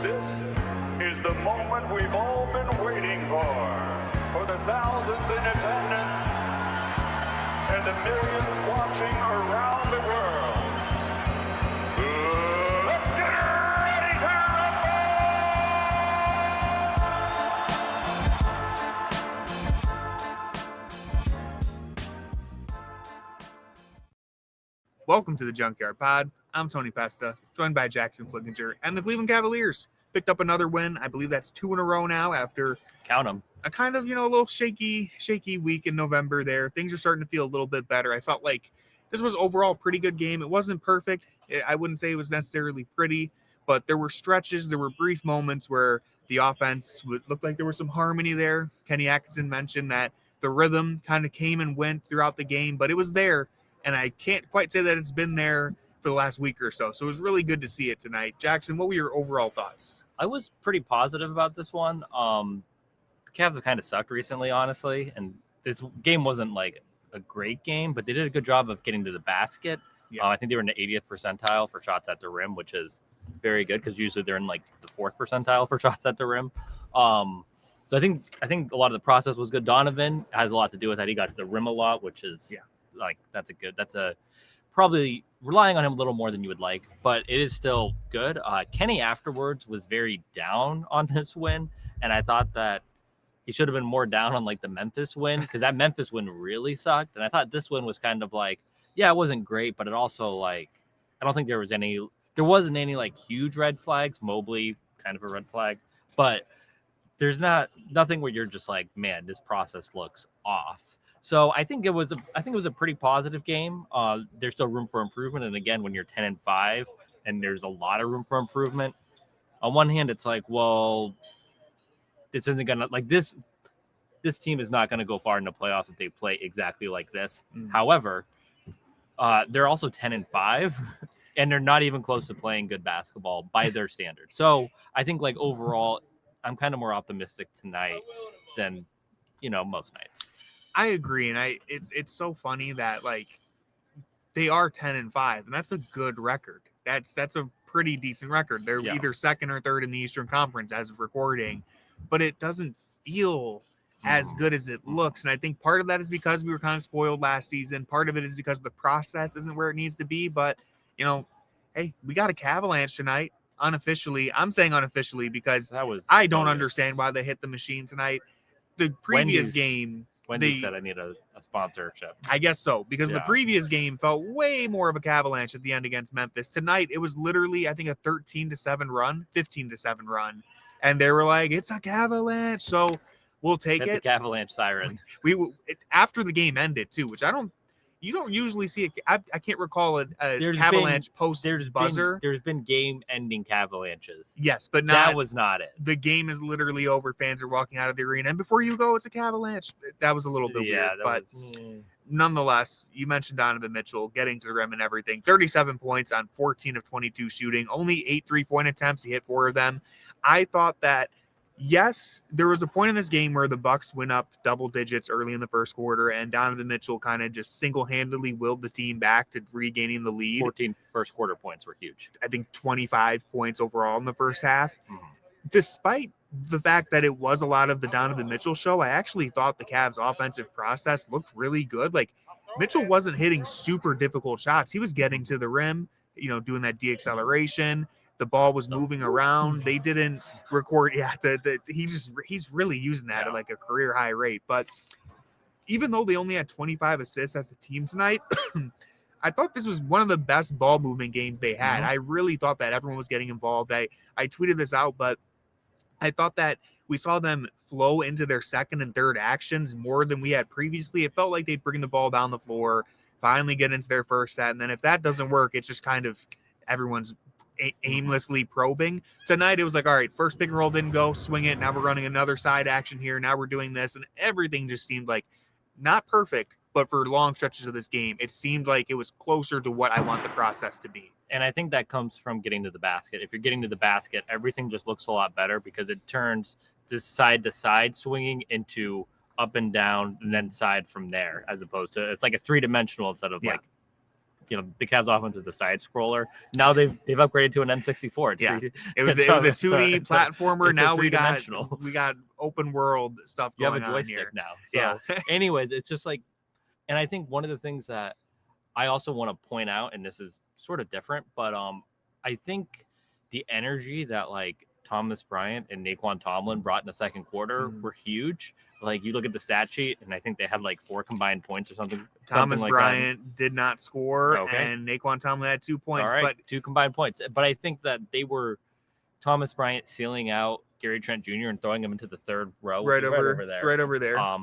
This is the moment we've all been waiting for the thousands in attendance and the millions watching around the world. Let's get ready to rumble! Welcome to the Junkyard Pod. I'm Tony Pesta, joined by Jackson Flickinger, and the Cleveland Cavaliers picked up another win. I believe that's 2 in a row now after count them. A kind of, a little shaky week in November there. Things are starting to feel a little bit better. I felt like this was overall a pretty good game. It wasn't perfect. I wouldn't say it was necessarily pretty, but there were stretches, there were brief moments where the offense looked like there was some harmony there. Kenny Atkinson mentioned that the rhythm kind of came and went throughout the game, but it was there, and I can't quite say that it's been there for the last week or so. So it was really good to see it tonight. Jackson, what were your overall thoughts? I was pretty positive about this one. The Cavs have kind of sucked recently, honestly, and this game wasn't like a great game, but they did a good job of getting to the basket. Yeah. I think they were in the 80th percentile for shots at the rim, which is very good because usually they're in like the 4th percentile for shots at the rim. So I think a lot of the process was good. Donovan has a lot to do with that. He got to the rim a lot, which is that's probably relying on him a little more than you would like, but it is still good. Kenny afterwards was very down on this win, and I thought that he should have been more down on like the Memphis win, because that Memphis win really sucked. And I thought this one was kind of like, yeah, it wasn't great, but it also like, I don't think there wasn't any like huge red flags. Mobley, kind of a red flag, but there's nothing where you're just like, man, this process looks off. So I think it was a pretty positive game. There's still room for improvement. And again, when you're 10-5 and there's a lot of room for improvement, on one hand, it's like, well, this isn't gonna like this team is not gonna go far in the playoffs if they play exactly like this. However, they're also 10-5 and they're not even close to playing good basketball by their standards. So I think like overall, I'm kind of more optimistic tonight than most nights. I agree, and it's so funny that like they are 10-5, and that's a good record. That's a pretty decent record. They're either second or third in the Eastern Conference as of recording, but it doesn't feel as good as it looks. And I think part of that is because we were kind of spoiled last season. Part of it is because the process isn't where it needs to be. But hey, we got a Cavalier tonight unofficially. I'm saying unofficially because I don't understand why they hit the machine tonight. The previous game. Wendy said I need a sponsorship. I guess so, because the previous game felt way more of a Cavalier at the end against Memphis. Tonight, it was literally, I think, a 13-7 run, 15-7 run. And they were like, it's a Cavalier. So we'll take it. The Cavalier siren. After the game ended, too, which you don't usually see it. I can't recall a Cavalier post buzzer. There's been game-ending Cavaliers. Yes, but that was not it. The game is literally over. Fans are walking out of the arena, and before you go, it's a Cavalier. That was a little bit weird, but nonetheless, you mentioned Donovan Mitchell getting to the rim and everything. 37 points on 14 of 22 shooting, only 8 3-point attempts. He hit 4 of them. I thought that. Yes, there was a point in this game where the Bucks went up double digits early in the first quarter, and Donovan Mitchell kind of just single-handedly willed the team back to regaining the lead. 14 first quarter points were huge. I think 25 points overall in the first half. Despite the fact that it was a lot of the Donovan Mitchell show, I actually thought the Cavs' offensive process looked really good. Like, Mitchell wasn't hitting super difficult shots. He was getting to the rim, doing that deacceleration. The ball was moving around. They didn't record. Yeah, he's really using that at like a career high rate. But even though they only had 25 assists as a team tonight, I thought this was one of the best ball movement games they had. I really thought that everyone was getting involved. I tweeted this out, but I thought that we saw them flow into their second and third actions more than we had previously. It felt like they'd bring the ball down the floor, finally get into their first set, and then if that doesn't work, it's just kind of everyone's aimlessly probing. Tonight it was like, all right, first pick and roll didn't go, swing it, now we're running another side action here, now we're doing this, and everything just seemed like not perfect, but for long stretches of this game it seemed like it was closer to what I want the process to be. And I think that comes from getting to the basket. If you're getting to the basket, everything just looks a lot better because it turns this side to side swinging into up and down and then side from there, as opposed to it's like a 3-dimensional instead of like the Cavs offense is a side scroller. Now they've upgraded to an N64. It was a 2D platformer. Now we got open world stuff you going have a on joystick here. now. So anyways, it's just like, and I think one of the things that I also want to point out, and this is sort of different, but I think the energy that like Thomas Bryant and Naquan Tomlin brought in the second quarter were huge. Like you look at the stat sheet, and I think they had like 4 combined points or something. Thomas like Bryant did not score, and Naquan Tomlin had 2 points. All right, but 2 combined points. But I think that they were Thomas Bryant sealing out Gary Trent Jr. and throwing him into the third row, right over there.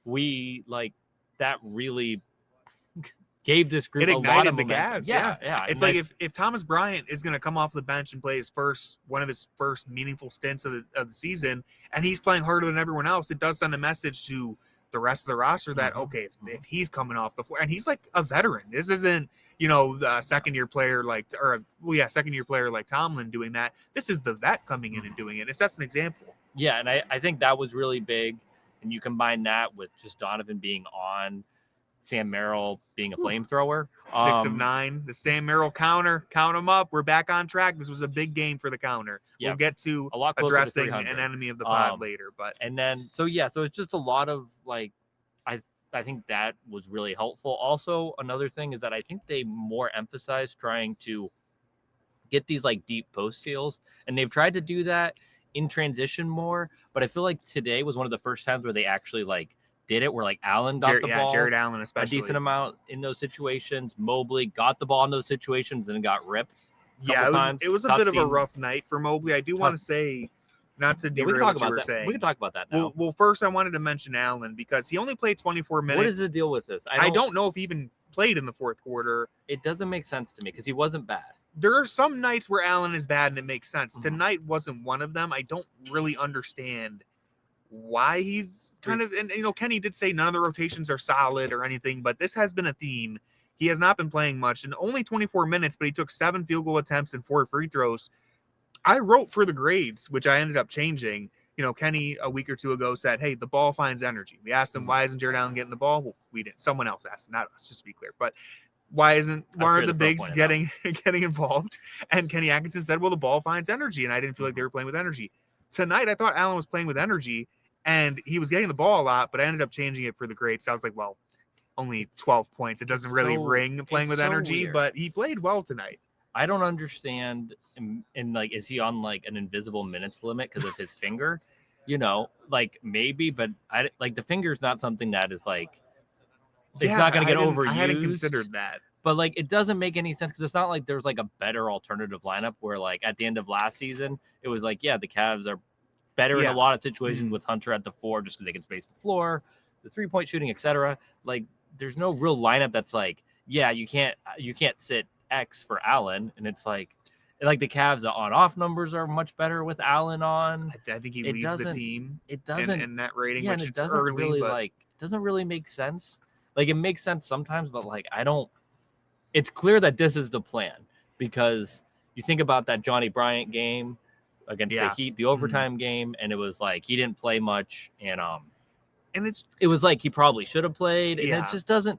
We like that really gave this group it a lot of the momentum. Cavs. Yeah. It's like if Thomas Bryant is going to come off the bench and play one of his first meaningful stints of the season, and he's playing harder than everyone else, it does send a message to the rest of the roster that if he's coming off the floor, and he's like a veteran, this isn't a second year player like Tomlin doing that. This is the vet coming in and doing it. It sets an example. Yeah, and I think that was really big, and you combine that with just Donovan being on. Sam Merrill being a flamethrower. 6 of 9. The Sam Merrill counter. Count them up. We're back on track. This was a big game for the counter. We'll get to a lot addressing an enemy of the pod later. And then, so it's just a lot of like, I think that was really helpful. Also, another thing is that I think they more emphasize trying to get these like deep post steals. And they've tried to do that in transition more. But I feel like today was one of the first times where they actually like, did it where like Allen got the ball, Jarrett Allen especially a decent amount in those situations. Mobley got the ball in those situations and got ripped. It was a bit of a rough night for Mobley. I do want to say, not to derail what you were saying. We can talk about that now. Well, first I wanted to mention Allen because he only played 24 minutes. What is the deal with this? I don't know if he even played in the fourth quarter. It doesn't make sense to me because he wasn't bad. There are some nights where Allen is bad and it makes sense. Tonight wasn't one of them. I don't really understand why he's kind of, and Kenny did say none of the rotations are solid or anything, but this has been a theme. He has not been playing much and only 24 minutes, but he took 7 field goal attempts and 4 free throws. I wrote for the grades, which I ended up changing. Kenny a week or two ago said, hey, the ball finds energy. We asked him, why isn't Jarrett Allen getting the ball? Well, we didn't. Someone else asked him, not us, just to be clear. But why aren't the bigs getting involved? And Kenny Atkinson said, well, the ball finds energy. And I didn't feel like they were playing with energy. Tonight, I thought Allen was playing with energy. And he was getting the ball a lot, but I ended up changing it for the grades. So I was like, well, only 12 points. It doesn't really ring playing with energy, but he played well tonight. I don't understand. And like, is he on like an invisible minutes limit because of his finger? Like maybe, but I like the finger's not something that is like, it's not going to get overused. I hadn't considered that. But like, it doesn't make any sense because it's not like there's like a better alternative lineup where like at the end of last season, it was like, the Cavs are better in a lot of situations with Hunter at the 4 just because they can space the floor, the 3-point shooting, etc. Like, there's no real lineup that's like, you can't sit X for Allen, and it's like the Cavs on-off numbers are much better with Allen on. I think he leads the team. It doesn't in that rating, which it it's early, really, but doesn't really make sense. Like it makes sense sometimes, but like I don't. It's clear that this is the plan because you think about that Johnny Bryant game against the Heat, the overtime game, and it was like he didn't play much, and it was like he probably should have played, and it just doesn't.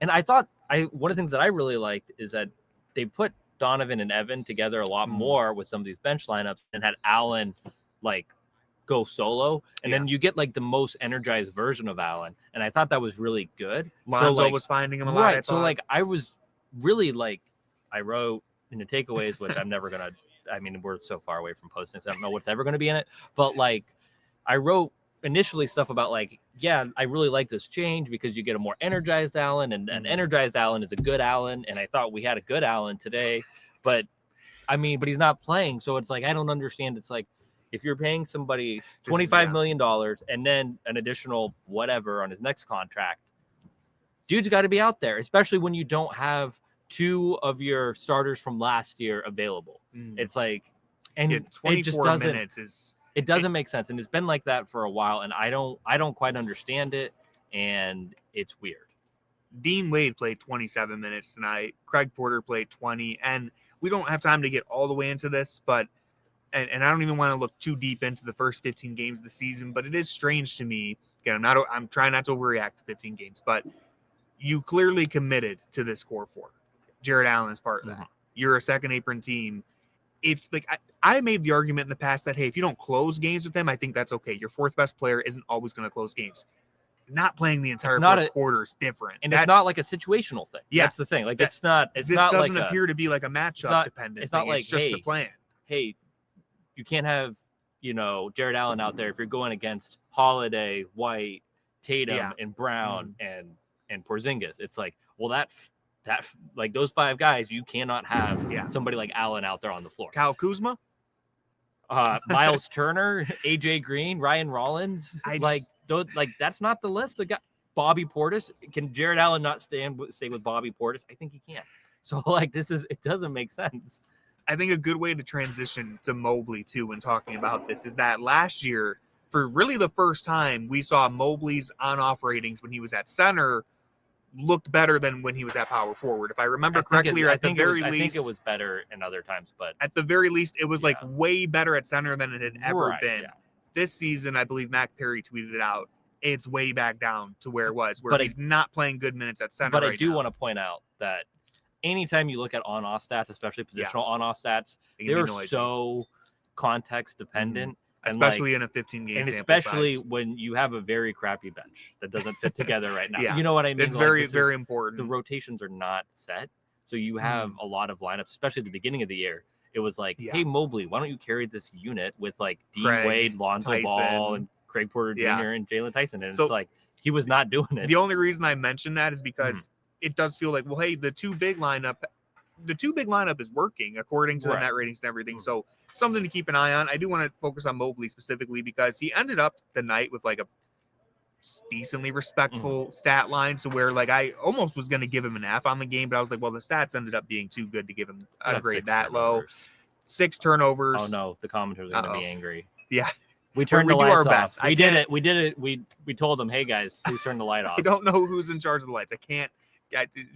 And I thought one of the things that I really liked is that they put Donovan and Evan together a lot more with some of these bench lineups and had Allen like go solo, and then you get like the most energized version of Allen, and I thought that was really good. Lonzo was finding him a lot. Right, so like I was really like I wrote in the takeaways, which I'm never gonna. I mean, we're so far away from posting, so I don't know what's ever going to be in it. But like, I wrote initially stuff about like, I really like this change because you get a more energized Allen, and an energized Allen is a good Allen. And I thought we had a good Allen today, but he's not playing. So it's like, I don't understand. It's like, if you're paying somebody $25 million and then an additional whatever on his next contract, dude's got to be out there, especially when you don't have 2 of your starters from last year available. It's like, and 24 minutes it doesn't make sense. And it's been like that for a while. And I don't quite understand it. And it's weird. Dean Wade played 27 minutes tonight. Craig Porter played 20. And we don't have time to get all the way into this, but, and I don't even want to look too deep into the first 15 games of the season, but it is strange to me. Again, I'm trying not to overreact to 15 games, but you clearly committed to this core 4. Jarrett Allen is part of that. You're a second apron team. If like I made the argument in the past that, hey, if you don't close games with them, I think that's okay. Your fourth best player isn't always going to close games. Not playing the entire fourth quarter is different. And it's not like a situational thing. Yeah. That's the thing. Like this doesn't appear to be like a matchup dependent. It's not like, it's just the plan. Hey, you can't have, Jarrett Allen out there if you're going against Holiday, White, Tatum, and Brown and Porzingis. It's like, well, that like those five guys, you cannot have somebody like Allen out there on the floor. Kyle Kuzma, Miles Turner, AJ Green, Ryan Rollins, that's not the list. The guy, Bobby Portis. Can Jarrett Allen not stay with Bobby Portis? I think he can. So it doesn't make sense. I think a good way to transition to Mobley too when talking about this is that last year, for really the first time, we saw Mobley's on-off ratings when he was at center looked better than when he was at power forward. If I remember correctly, or at the very least, I think it was better in other times, but at the very least, it was like way better at center than it had ever been. Yeah. This season, I believe Mac Perry tweeted it out. It's way back down to where it was, where he's not playing good minutes at center. But I do want to point out that anytime you look at on-off stats, especially positional on-off stats, they're so context dependent. Especially in a 15-game and sample especially size. When you have a very crappy bench that doesn't fit together right now. Yeah. You know what I mean? It's very important. The rotations are not set. So you have a lot of lineups, especially at the beginning of the year. It was like, hey, Mobley, why don't you carry this unit with like Dean Wade, Lonzo Tyson, Ball, and Craig Porter Jr. and Jalen Tyson? And it's like he was not doing it. The only reason I mentioned that is because it does feel like, well, hey, the two big lineup is working according to the net ratings and everything. So something to keep an eye on. I do want to focus on Mobley specifically because he ended up the night with like a decently respectful stat line. So where like I almost was going to give him an F on the game, but I was like, well, the stats ended up being too good to give him a grade that low. 6 turnovers. Oh no, the commenters are going to be angry. Yeah. We turned the lights off. Best. We did it. We told them, hey guys, please turn the light off. I don't know who's in charge of the lights.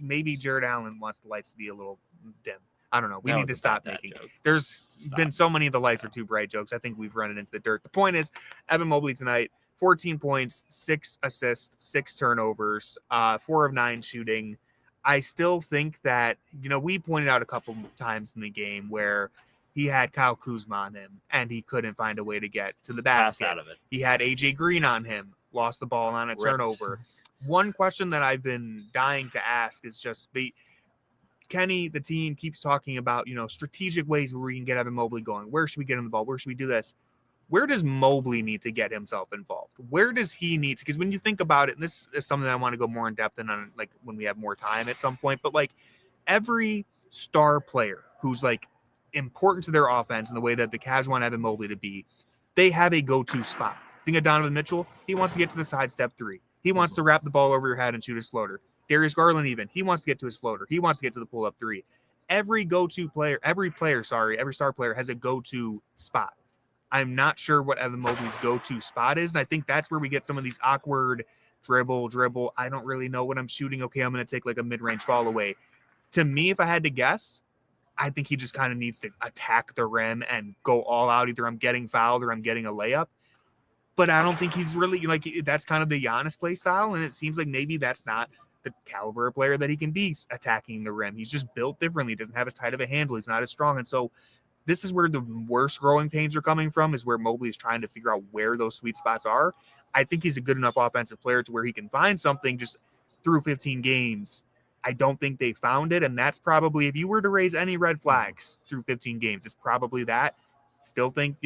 Maybe Jarrett Allen wants the lights to be a little dim. I don't know. We need to stop making. There's been so many of the lights were too bright jokes. I think we've run it into the dirt. The point is, Evan Mobley tonight, 14 points, 6 assists, 6 turnovers, 4 of 9 shooting. I still think that, we pointed out a couple times in the game where he had Kyle Kuzma on him and he couldn't find a way to get to the basket. Out of it. He had AJ Green on him, lost the ball on a turnover. One question that I've been dying to ask is just Kenny, the team, keeps talking about, strategic ways where we can get Evan Mobley going. Where should we get him the ball? Where should we do this? Where does Mobley need to get himself involved? Where does he need to? Because when you think about it, and this is something that I want to go more in depth in on, like when we have more time at some point, but like every star player who's like important to their offense and the way that the Cavs want Evan Mobley to be, they have a go-to spot. Think of Donovan Mitchell. He wants to get to the side step 3. He wants to wrap the ball over your head and shoot his floater. Darius Garland even, he wants to get to his floater. He wants to get to the pull-up 3. Every star player has a go-to spot. I'm not sure what Evan Mobley's go-to spot is, and I think that's where we get some of these awkward dribble. I don't really know what I'm shooting. Okay, I'm going to take like a mid-range fall away. To me, if I had to guess, I think he just kind of needs to attack the rim and go all out. Either I'm getting fouled or I'm getting a layup. But I don't think he's really like, that's kind of the Giannis play style, and it seems like maybe that's not the caliber of player that he can be attacking the rim. He's just built differently. He doesn't have as tight of a handle. He's not as strong. And so this is where the worst growing pains are coming from, is where Mobley is trying to figure out where those sweet spots are. I think he's a good enough offensive player to where he can find something just through 15 games. I don't think they found it. And that's probably, if you were to raise any red flags through 15 games, it's probably that. Still think,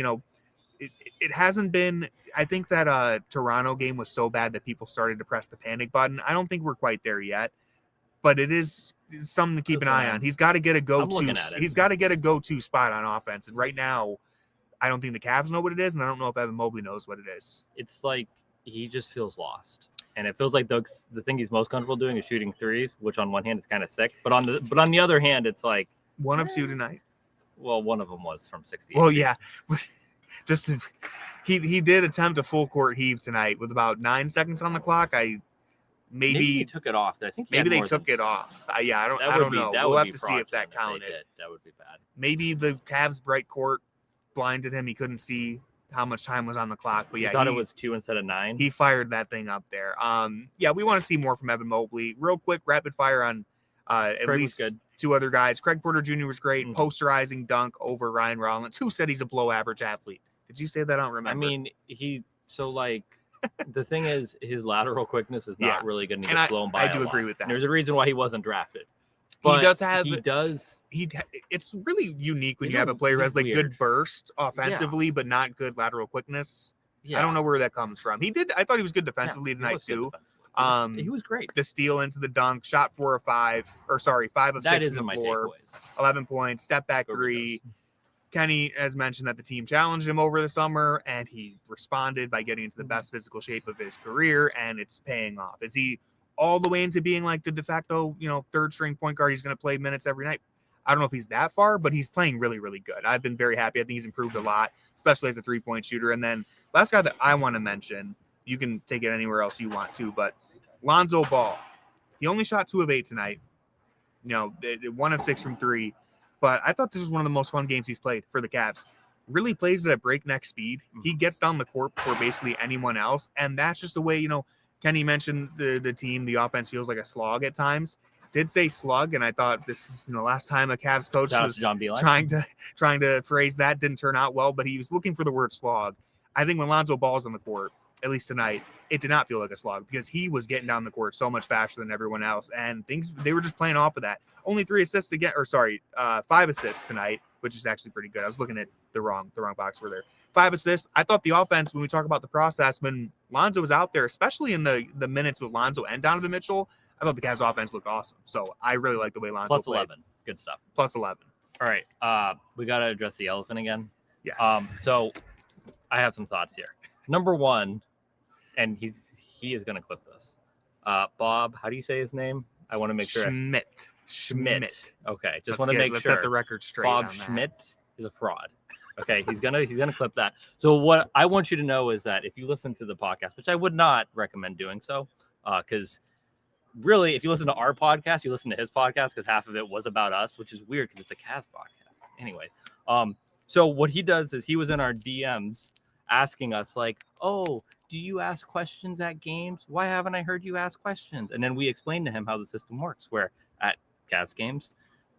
it hasn't been, I think that Toronto game was so bad that people started to press the panic button. I don't think we're quite there yet, but it is something to keep an eye on. He's got to get a go-to. He's got to get a go-to spot on offense. And right now, I don't think the Cavs know what it is, and I don't know if Evan Mobley knows what it is. It's like he just feels lost. And it feels like the thing he's most comfortable doing is shooting threes, which on one hand is kind of sick, but on the other hand, it's like 1 of 2 tonight. Well, one of them was from 68. Well, yeah. He did attempt a full court heave tonight with about 9 seconds on the clock. Maybe he took it off. I think maybe they took it off. I don't know. We'll have to see if that counted. That would be bad. Maybe the Cavs' bright court blinded him. He couldn't see how much time was on the clock. But yeah, he thought it was 2 instead of 9. He fired that thing up there. We want to see more from Evan Mobley. Real quick, rapid fire on at Craig least was good. two other guys. Craig Porter Jr. was great, posterizing dunk over Ryan Rollins, who said he's a below average athlete. Did you say that? I don't remember. I mean, the thing is, his lateral quickness is not really going to get blown by. I do agree with that. And there's a reason why he wasn't drafted. But he does. It's really unique when you have a player who has like good burst offensively, but not good lateral quickness. Yeah. I don't know where that comes from. I thought he was good defensively tonight too. He was great. The steal into the dunk, shot 4 of 5, or sorry, 5 of 6 from the floor, 11 points, step back 3. Kenny has mentioned that the team challenged him over the summer, and he responded by getting into the best physical shape of his career, and it's paying off. Is he all the way into being like the de facto, third string point guard? He's going to play minutes every night. I don't know if he's that far, but he's playing really, really good. I've been very happy. I think he's improved a lot, especially as a 3-point shooter. And then last guy that I want to mention, you can take it anywhere else you want to, but Lonzo Ball. He only shot 2 of 8 tonight. 1 of 6 from 3. But I thought this was one of the most fun games he's played for the Cavs. Really plays at a breakneck speed. He gets down the court for basically anyone else. And that's just the way, Kenny mentioned the team, the offense feels like a slog at times. Did say slug, and I thought this is the last time a Cavs coach was trying to phrase that. Didn't turn out well, but he was looking for the word slog. I think when Lonzo Ball's on the court, at least tonight, it did not feel like a slog because he was getting down the court so much faster than everyone else, and they were just playing off of that. Only 3 assists to get, 5 assists tonight, which is actually pretty good. I was looking at the wrong box over there. 5 assists. I thought the offense, when we talk about the process, when Lonzo was out there, especially in the minutes with Lonzo and Donovan Mitchell, I thought the Cavs offense looked awesome. So I really like the way Lonzo Plus played. 11. Good stuff. Plus 11. All right. We got to address the elephant again. Yes. So I have some thoughts here. Number one, and he is going to clip this. Bob, how do you say his name? I want to make sure. Schmidt. Okay. Just want to make sure. Let's set the record straight. Bob Schmidt is a fraud. Okay. He's gonna clip that. So what I want you to know is that if you listen to the podcast, which I would not recommend doing so, because really, if you listen to our podcast, you listen to his podcast because half of it was about us, which is weird because it's a Cavs podcast. Anyway, so what he does is he was in our DMs asking us like, oh, do you ask questions at games? Why haven't I heard you ask questions? And then we explained to him how the system works, where at Cavs games,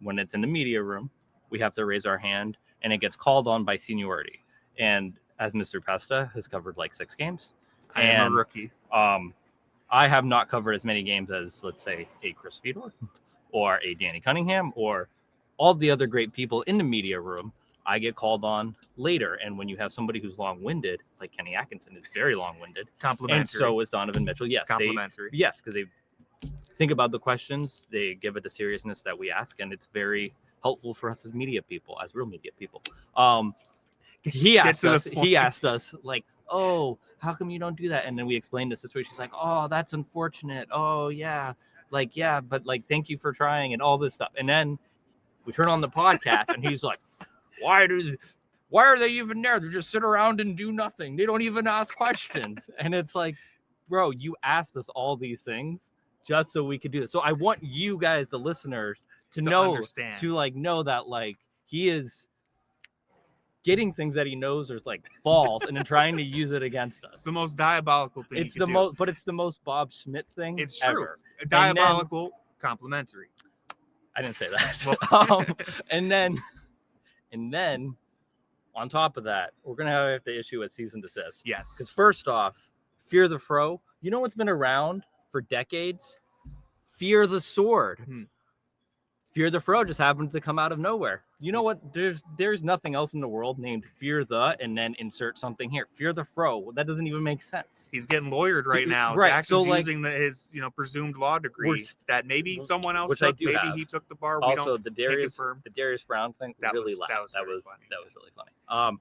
when it's in the media room, we have to raise our hand and it gets called on by seniority. And as Mr. Pesta has covered like 6 games. I am a rookie. I have not covered as many games as, let's say, a Chris Fedor or a Danny Cunningham or all the other great people in the media room. I get called on later. And when you have somebody who's long-winded, like Kenny Atkinson is very long-winded. Complimentary. And so is Donovan Mitchell. Yes. Complimentary. Yes, because they think about the questions. They give it the seriousness that we ask. And it's very helpful for us as media people, as real media people. He asked us, like, oh, how come you don't do that? And then we explained the situation. She's like, oh, that's unfortunate. Oh, yeah. Like, yeah, but like, thank you for trying and all this stuff. And then we turn on the podcast and he's like, why are they even there? They just sit around and do nothing. They don't even ask questions. And it's like, bro, you asked us all these things just so we could do this. So I want you guys, the listeners, to know that like he is getting things that he knows are like false and then trying to use it against us. It's the most diabolical thing. It's the most, but it's the most Bob Schmidt thing. It's true. Ever. Diabolical, complimentary. I didn't say that. And then on top of that, we're gonna have to issue a cease and desist. Yes. Because first off, Fear the Fro. You know what's been around for decades? Fear the Sword. Fear the Fro just happened to come out of nowhere. You know what? There's nothing else in the world named Fear the, and then insert something here. Fear the Fro. That doesn't even make sense. He's getting lawyered right now. Right. Jackson's using his presumed law degree that maybe someone else took. Maybe he took the bar. Also, the Darius Brown thing really loud. That was really funny.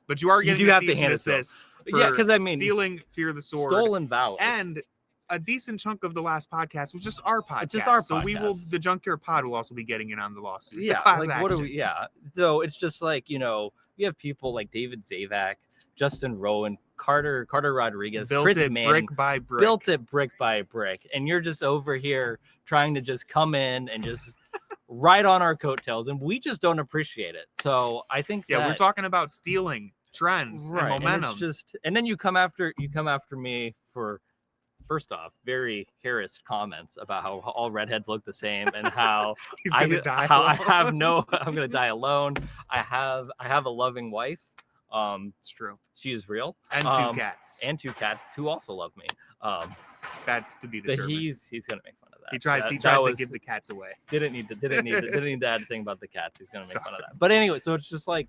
But you are getting have to hand this. Yeah, because I mean, stealing Fear the Sword, stolen valor, and a decent chunk of the last podcast was just our podcast. So we will, the Junkyard Pod will also be getting in on the lawsuit. It's a class action. So it's just like, you have people like David Zavak, Justin Rowan, Carter Rodriguez, Chris Manning, brick by brick. Built it brick by brick. And you're just over here trying to just come in and just ride on our coattails. And we just don't appreciate it. So I think we're talking about stealing trends and momentum. And then you come after me for first off, very harassed comments about how all redheads look the same and how He's gonna die. I'm gonna die alone. I have a loving wife. It's true. She is real. And two cats. And 2 cats who also love me. That's to be But determined. he's gonna make fun of that. He tries That to give the cats away. didn't need to add a thing about the cats. He's gonna make fun of that. But anyway, so it's just like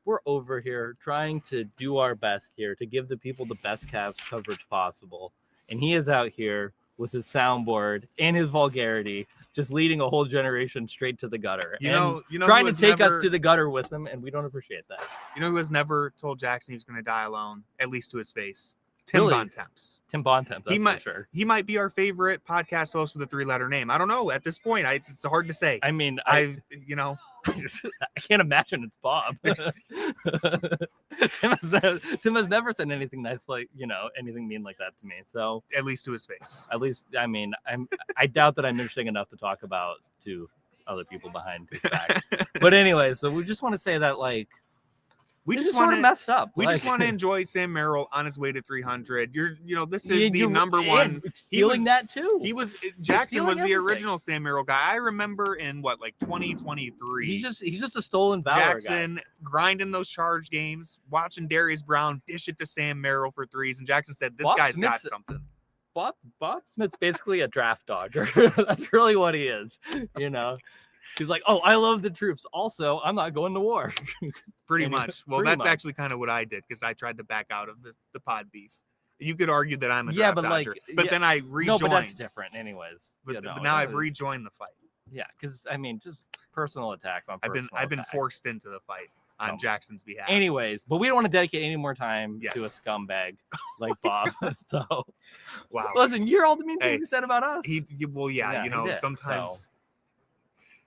we're over here trying to do our best here to give the people the best Cavs coverage possible, and he is out here with his soundboard and his vulgarity, just leading a whole generation straight to the gutter. You know, trying to take us to the gutter with him, and we don't appreciate that. You know who has never told Jackson he was going to die alone, at least to his face? Tim Really? Bontemps. Tim Bontemps, that's for sure. He might be our favorite podcast host with a 3-letter name. I don't know. At this point, it's hard to say. I mean, I can't imagine it's Bob. Tim has never said anything nice, like, anything mean like that to me. So at least to his face. At least, I mean, I doubt that I'm interesting enough to talk about to other people behind his back. But anyway, so we just want to say that, like, we just want to messed up. We just want to enjoy Sam Merrill on his way to 300. This is the number one. Stealing that too. Jackson was the original Sam Merrill guy. I remember in 2023. He's just a stolen valor Jackson guy. Grinding those charge games, watching Darius Brown dish it to Sam Merrill for threes, and Jackson said, "This guy's got something." Bob Smith's basically a draft dodger. That's really what he is. He's like, oh, I love the troops. Also, I'm not going to war. Pretty much. Well, that's actually kind of what I did because I tried to back out of the pod beef. You could argue that I'm a draft dodger, but then I rejoined. No, but that's different anyways. But now I've rejoined the fight. Yeah, because, I mean, just personal attacks on personal I've been forced into the fight on Jackson's behalf. Anyways, but we don't want to dedicate any more time to a scumbag like Bob. So, wow. Listen, you're all the mean things he said about us. Sometimes... So.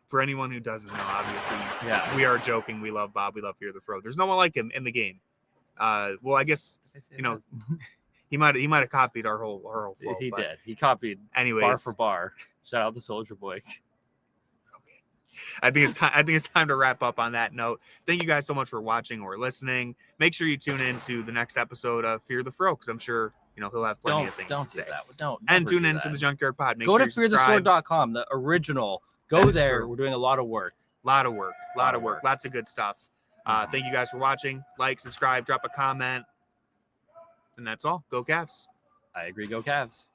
For anyone who doesn't know, obviously, we are joking. We love Bob. We love Fear the Fro. There's no one like him in the game. Well, I guess he might have copied our whole flow. He did. He copied bar for bar. Shout out to Soldier Boy. Okay, I think it's time to wrap up on that note. Thank you guys so much for watching or listening. Make sure you tune in to the next episode of Fear the Fro because I'm sure he'll have plenty of things to say. And tune in to the Junkyard Pod. Go to fearthesword.com, the original. Go there. True. We're doing a lot of work. Lots of good stuff. Thank you guys for watching. Like, subscribe, drop a comment. And that's all. Go Cavs. I agree. Go Cavs.